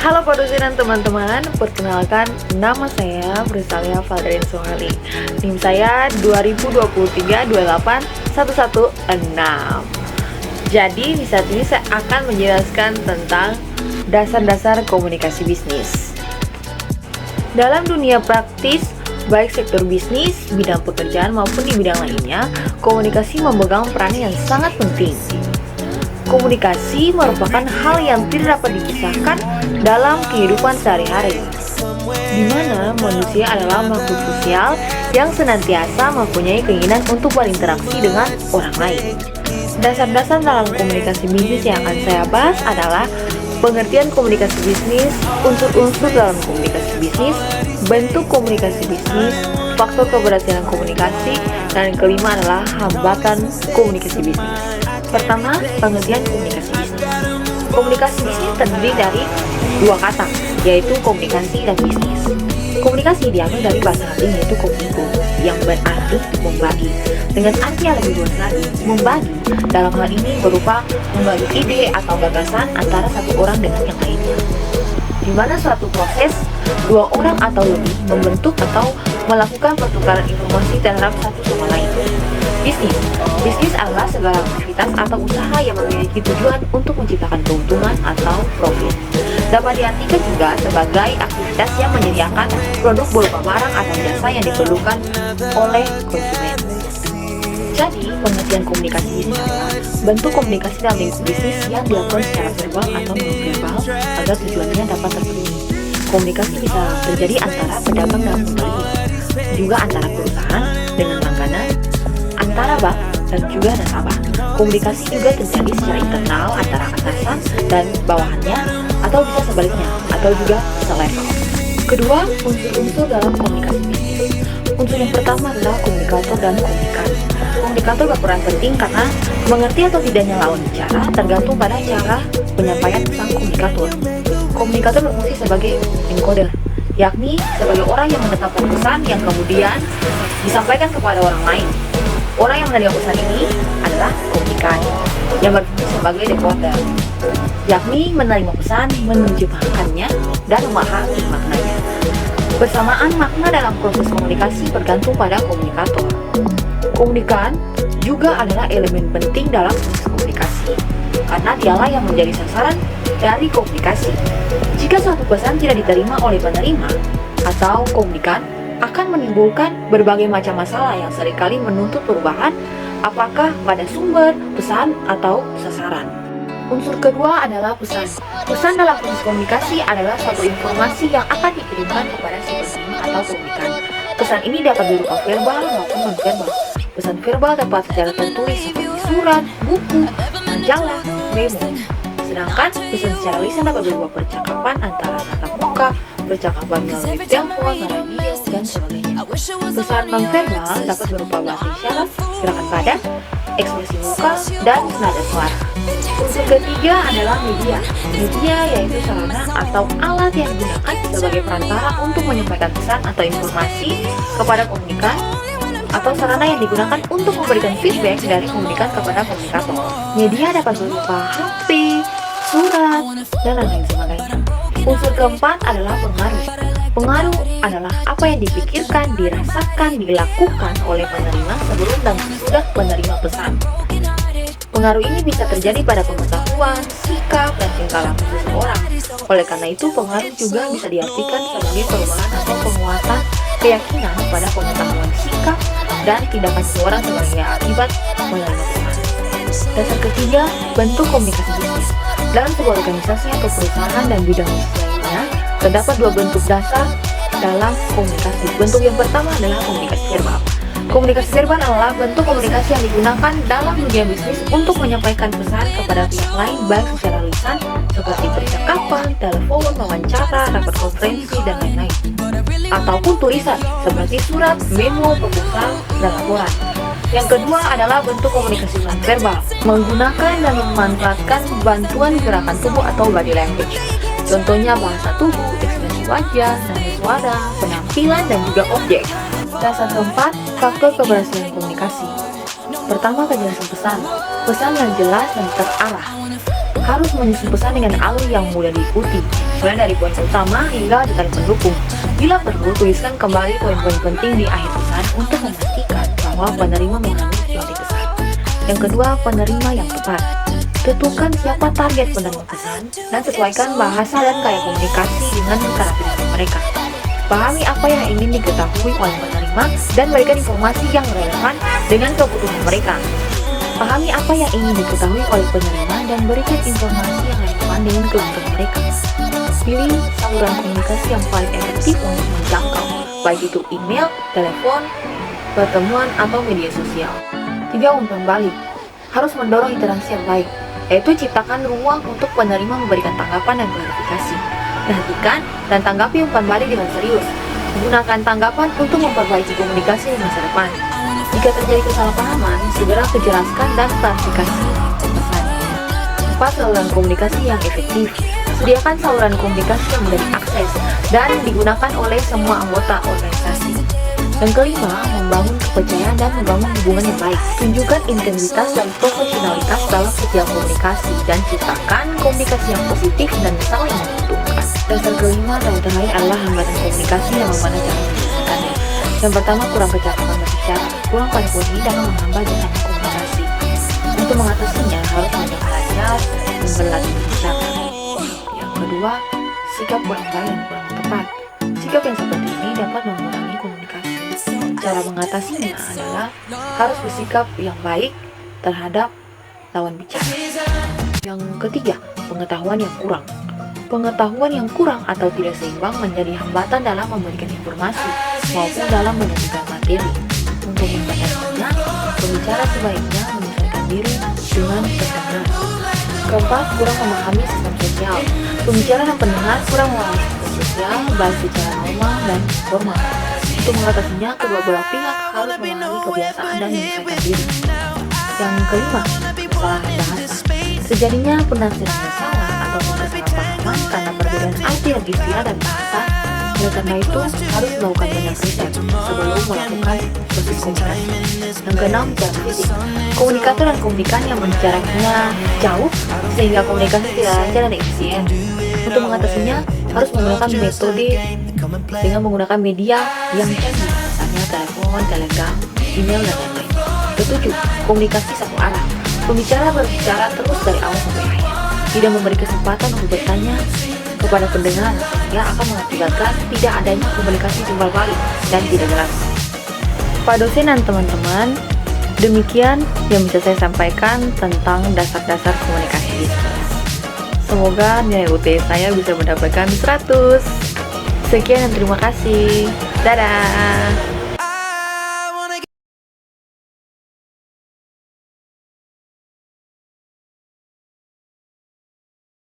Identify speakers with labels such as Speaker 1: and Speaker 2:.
Speaker 1: Halo produser dan teman-teman, perkenalkan nama saya Brisalia Valdrin Sohali. NIM saya 2023-28116. Jadi di saat ini saya akan menjelaskan tentang dasar-dasar komunikasi bisnis. Dalam dunia praktis, baik sektor bisnis, bidang pekerjaan maupun di bidang lainnya, komunikasi memegang peran yang sangat penting. Komunikasi merupakan hal yang tidak dapat dipisahkan dalam kehidupan sehari-hari, di mana manusia adalah makhluk sosial yang senantiasa mempunyai keinginan untuk berinteraksi dengan orang lain. Dasar-dasar dalam komunikasi bisnis yang akan saya bahas adalah pengertian komunikasi bisnis, unsur-unsur dalam komunikasi bisnis, bentuk komunikasi bisnis, faktor keberhasilan komunikasi, dan kelima adalah hambatan komunikasi bisnis. Pertama, pengertian komunikasi bisnis. Komunikasi bisnis terdiri dari dua kata, yaitu komunikasi dan bisnis. Komunikasi diambil dari bahasa Latin yaitu komuniko, yang berarti membagi. Dengan arti yang lebih luas lagi, membagi dalam hal ini berupa membagi ide atau gagasan antara satu orang dengan yang lainnya, di mana suatu proses dua orang atau lebih membentuk atau melakukan pertukaran informasi terhadap satu sama lain. Bisnis adalah segala aktivitas atau usaha yang memiliki tujuan untuk menciptakan keuntungan atau profit. Dapat diartikan juga sebagai aktivitas yang menyediakan produk berupa barang atau jasa yang diperlukan oleh konsumen. Jadi, pengertian komunikasi bisnis adalah bentuk komunikasi dalam lingkup bisnis yang dilakukan secara verbal atau non-verbal agar tujuannya dapat terpenuhi. Komunikasi bisa terjadi antara pedagang dan pembeli, juga antara perusahaan dengan langganan, antara bank dan juga nasabah. Komunikasi juga terjadi secara internal antara atasan dan bawahannya, atau bisa sebaliknya, atau juga selevel. Kedua, unsur-unsur dalam komunikasi bisnis. Unsur yang pertama adalah komunikator dan komunikan. Komunikator berperan penting karena mengerti atau tidaknya lawan bicara tergantung pada cara penyampaian sang komunikator. Komunikator berfungsi sebagai encoder, yakni sebagai orang yang menetapkan pesan yang kemudian disampaikan kepada orang lain. Orang yang menerima pesan ini adalah komunikan, yang berfungsi sebagai decoder, yakni menerima pesan, menerjemahkannya, dan memahami maknanya. Bersamaan makna dalam proses komunikasi bergantung pada komunikator. Komunikan juga adalah elemen penting dalam proses komunikasi, karena dialah yang menjadi sasaran dari komunikasi. Jika suatu pesan tidak diterima oleh penerima atau komunikan, akan menimbulkan berbagai macam masalah yang seringkali menuntut perubahan, apakah pada sumber, pesan, atau sasaran. Unsur kedua adalah pesan. Pesan dalam proses komunikasi adalah suatu informasi yang akan dikirimkan kepada si penerima atau komunikan. Pesan ini dapat berupa verbal maupun non-verbal. Pesan verbal dapat secara tertulis seperti surat, buku, majalah, memo. Sedangkan pesan secara lisan dapat berupa percakapan antara tatap muka, percakapan melalui telepon, radio, dan sebagainya. Pesan non-verbal dapat berupa bahasa isyarat, gerakan badan, ekspresi muka, dan nada suara. Unsur ketiga adalah media. Media yaitu sarana atau alat yang digunakan sebagai perantara untuk menyampaikan pesan atau informasi kepada komunikan, atau sarana yang digunakan untuk memberikan feedback dari komunikan kepada komunikator. Media dapat berupa HP, surat, dan lain sebagainya. Unsur keempat adalah pengaruh. Pengaruh adalah apa yang dipikirkan, dirasakan, dilakukan oleh penerima sebelum dan sesudah penerima pesan. Pengaruh ini bisa terjadi pada pengetahuan, sikap, dan tingkah laku seseorang. Oleh karena itu, pengaruh juga bisa diartikan sebagai perubahan atau penguatan keyakinan pada pengetahuan, sikap, dan tindakan seseorang sebagai akibat menerima pesan. Dasar ketiga, bentuk komunikasi bisnis. Dalam sebuah organisasi atau perusahaan dan bidang bisnis lainnya, terdapat dua bentuk dasar dalam komunikasi. Bentuk yang pertama adalah komunikasi verbal. Komunikasi verbal adalah bentuk komunikasi yang digunakan dalam dunia bisnis untuk menyampaikan pesan kepada pihak lain baik secara lisan seperti percakapan, telepon, wawancara, rapat konferensi, dan lain-lain, ataupun tulisan seperti surat, memo, proposal, dan laporan. Yang kedua adalah bentuk komunikasi non-verbal, menggunakan dan memanfaatkan bantuan gerakan tubuh atau body language. Contohnya bahasa tubuh, ekspresi wajah, nada suara, penampilan, dan juga objek. Dasar keempat, faktor keberhasilan komunikasi. Pertama, kejelasan pesan. Pesan yang jelas dan terarah. harus menyusun pesan dengan alur yang mudah diikuti, mulai dari poin utama hingga detail pendukung. Bila perlu, tuliskan kembali poin-poin penting di akhir pesan untuk memastikan bahwa penerima memahami inti pesan. Yang kedua, penerima yang tepat. Tentukan siapa target penerima pesan dan sesuaikan bahasa dan gaya komunikasi dengan karakteristik mereka. Pahami apa yang ingin diketahui oleh penerima dan berikan informasi yang relevan dengan kebutuhan mereka. Pahami apa yang ingin diketahui oleh penerima dan berikan informasi yang relevan dengan kebutuhan mereka. Pilih saluran komunikasi yang paling efektif untuk menjangkau, baik itu email, telepon, pertemuan, atau media sosial. 3. Umpan balik. Harus mendorong interaksi yang baik, yaitu ciptakan ruang untuk penerima memberikan tanggapan dan klarifikasi. Perhatikan dan tanggapi umpan balik dengan serius. Gunakan tanggapan untuk memperbaiki komunikasi di masa depan. Jika terjadi kesalahpahaman, segera kejelaskan dan klarifikasi pesan. 4. Saluran komunikasi yang efektif. Sediakan saluran komunikasi yang mudah diakses dan digunakan oleh semua anggota organisasi. Yang kelima, membangun kepercayaan dan membangun hubungan yang baik. Tunjukkan integritas dan profesionalitas dalam setiap komunikasi dan ciptakan komunikasi yang positif dan saling menguntungkan. Dasar kelima dan terakhir adalah hambatan komunikasi yang bagaimana cara menyelesaikannya. Yang pertama, kurang kecakapan berbicara, kurang paripurni dalam menghambat jalannya komunikasi. Untuk mengatasinya harus banyak belajar dan berlatih berbicara. Yang kedua, sikap kurang baik dan kurang tepat. Sikap yang seperti ini dapat mengurangi komunikasi. Cara mengatasinya adalah harus bersikap yang baik terhadap lawan bicara. Yang ketiga, pengetahuan yang kurang. Pengetahuan yang kurang atau tidak seimbang menjadi hambatan dalam memberikan informasi maupun dalam menyampaikan materi. Untuk mengatasinya, pembicara sebaiknya menyesuaikan diri dengan pendengar. Keempat, kurang memahami sistem sosial. Pembicara dan pendengar kurang memahami sistem sosial baik secara normal dan formal. Untuk mengatasinya, kedua belah pihak harus memahami kebiasaan dan menyesuaikan diri. Yang kelima, kesalahan bahasa. Sejadinya penafsiran yang salah atau kesalahpahaman karena perbedaan arti dan istilah dan bahasa. Oleh karena itu, harus melakukan banyak riset sebelum melakukan proses komunikasi. Yang keenam, jarak fisik. Komunikator dan komunikan yang jaraknya jauh sehingga komunikasi tidak lancar dan efisien. Untuk mengatasinya, harus menggunakan metode dengan menggunakan media yang canggih, misalnya telepon, telegram, email, dan lain-lain. Ketujuh, komunikasi satu arah. Pembicara berbicara terus dari awal sampai akhir, tidak memberi kesempatan untuk bertanya kepada pendengar, sehingga akan mengakibatkan tidak adanya komunikasi timbal balik dan tidak jelas. Pak dosen dan teman-teman, demikian yang bisa saya sampaikan tentang dasar-dasar komunikasi bisnis. Semoga nilai UT saya bisa mendapatkan 100. Sekian dan terima kasih. Dadah.